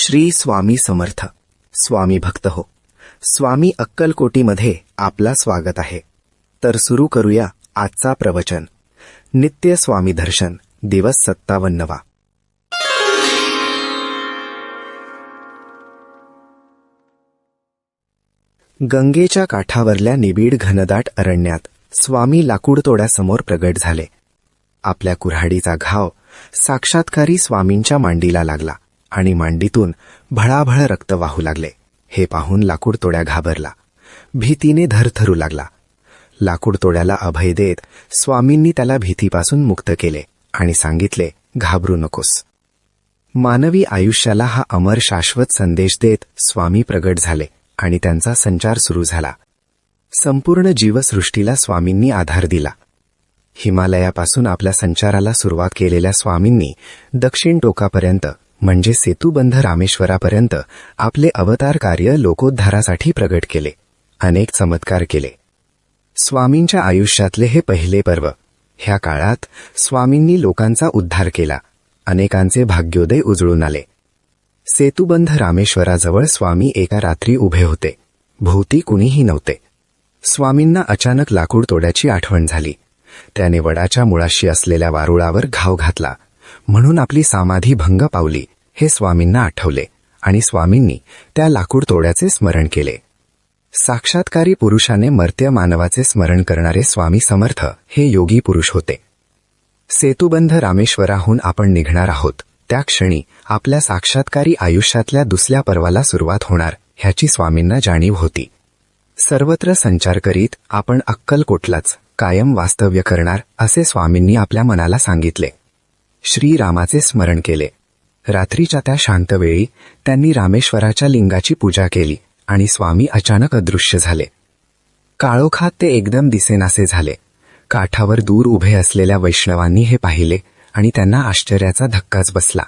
श्री स्वामी समर्थ. स्वामी भक्त हो. स्वामी अक्कलकोटीमध्ये आपला स्वागत आहे. तर सुरू करूया आजचा प्रवचन. नित्य स्वामी दर्शन, दिवस 57वा. गंगेच्या काठावरल्या निबिड घनदाट अरण्यात स्वामी लाकूडतोड्यासमोर प्रगट झाले. आपल्या कुऱ्हाडीचा घाव साक्षात्कारी स्वामींच्या मांडीला लागला आणि मांडीतून भळाभळ रक्त वाहू लागले. हे पाहून लाकूडतोड्या घाबरला, भीतीने धरथरू लागला. लाकूडतोड्याला अभय देत स्वामींनी त्याला भीतीपासून मुक्त केले आणि सांगितले, घाबरू नकोस. मानवी आयुष्याला हा अमर शाश्वत संदेश देत स्वामी प्रगट झाले आणि त्यांचा संचार सुरू झाला. संपूर्ण जीवसृष्टीला स्वामींनी आधार दिला. हिमालयापासून आपल्या संचाराला सुरुवात केलेल्या स्वामींनी दक्षिण टोकापर्यंत म्हणजे सेतुबंध रामेश्वरापर्यंत आपले अवतार कार्य लोकोद्धारासाठी प्रगट केले. अनेक चमत्कार केले. स्वामींच्या आयुष्यातले हे पहिले पर्व. ह्या काळात स्वामींनी लोकांचा उद्धार केला. अनेकांचे भाग्योदय उजळून आले. सेतुबंध रामेश्वराजवळ स्वामी एका रात्री उभे होते. भोवती कुणीही नव्हते. स्वामींना अचानक लाकूड तोड्याची आठवण झाली. त्याने वडाच्या मुळाशी असलेल्या वारुळावर घाव घातला म्हणून आपली समाधी भंग पावली हे स्वामींना आठवले आणि स्वामींनी त्या लाकूड तोड्याचे स्मरण केले. साक्षात्कारी पुरुषाने मर्त्य मानवाचे स्मरण करणारे स्वामी समर्थ हे योगी पुरुष होते. सेतुबंध रामेश्वराहून आपण निघणार आहोत त्या क्षणी आपल्या साक्षात्कारी आयुष्यातल्या दुसऱ्या पर्वाला सुरुवात होणार ह्याची स्वामींना जाणीव होती. सर्वत्र संचार करीत आपण अक्कलकोटलाच कायम वास्तव्य करणार असे स्वामींनी आपल्या मनाला सांगितले. श्रीरामाचे स्मरण केले. रात्रीच्या त्या शांत वेळी त्यांनी रामेश्वराच्या लिंगाची पूजा केली आणि स्वामी अचानक अदृश्य झाले. काळोखात ते एकदम दिसेनासे झाले. काठावर दूर उभे असलेल्या वैष्णवांनी हे पाहिले आणि त्यांना आश्चर्याचा धक्काच बसला.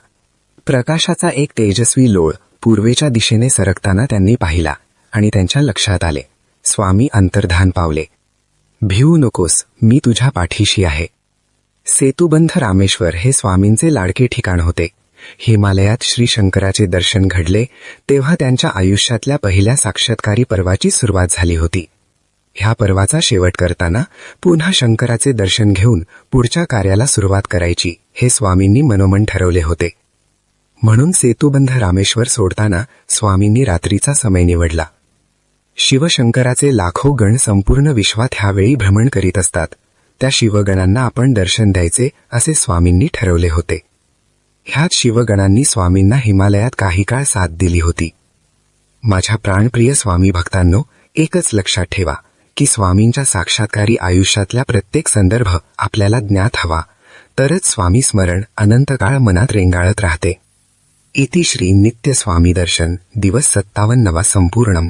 प्रकाशाचा एक तेजस्वी लोळ पूर्वेच्या दिशेने सरकताना त्यांनी पाहिला आणि त्यांच्या लक्षात आले, स्वामी अंतर्धान पावले. भिवू नकोस, मी तुझ्या पाठीशी आहे. सेतुबंध रामेश्वर हे स्वामींचे लाडके ठिकाण होते. हिमालयात श्री शंकराचे दर्शन घडले तेव्हा त्यांच्या आयुष्यातल्या पहिल्या साक्षात्कारी पर्वाची सुरुवात झाली होती. ह्या पर्वाचा शेवट करताना पुन्हा शंकराचे दर्शन घेऊन पुढच्या कार्याला सुरुवात करायची हे स्वामींनी मनोमन ठरवले होते. म्हणून सेतुबंध रामेश्वर सोडताना स्वामींनी रात्रीचा समय निवडला. शिवशंकराचे लाखो गण संपूर्ण विश्वात ह्यावेळी भ्रमण करीत असतात. त्या शिवगणांना आपण दर्शन द्यायचे असे स्वामींनी ठरवले होते. ह्याच शिवगणांनी स्वामींना हिमालयात काही काळ साथ दिली होती. माझ्या प्राणप्रिय स्वामी भक्तांनो, एकच लक्षात ठेवा की स्वामींच्या साक्षात्कारी आयुष्यातल्या प्रत्येक संदर्भ आपल्याला ज्ञात हवा, तरच स्वामी स्मरण अनंतकाळ मनात रेंगाळत राहते. इति श्री नित्य स्वामी दर्शन दिवस 57वा संपूर्णम.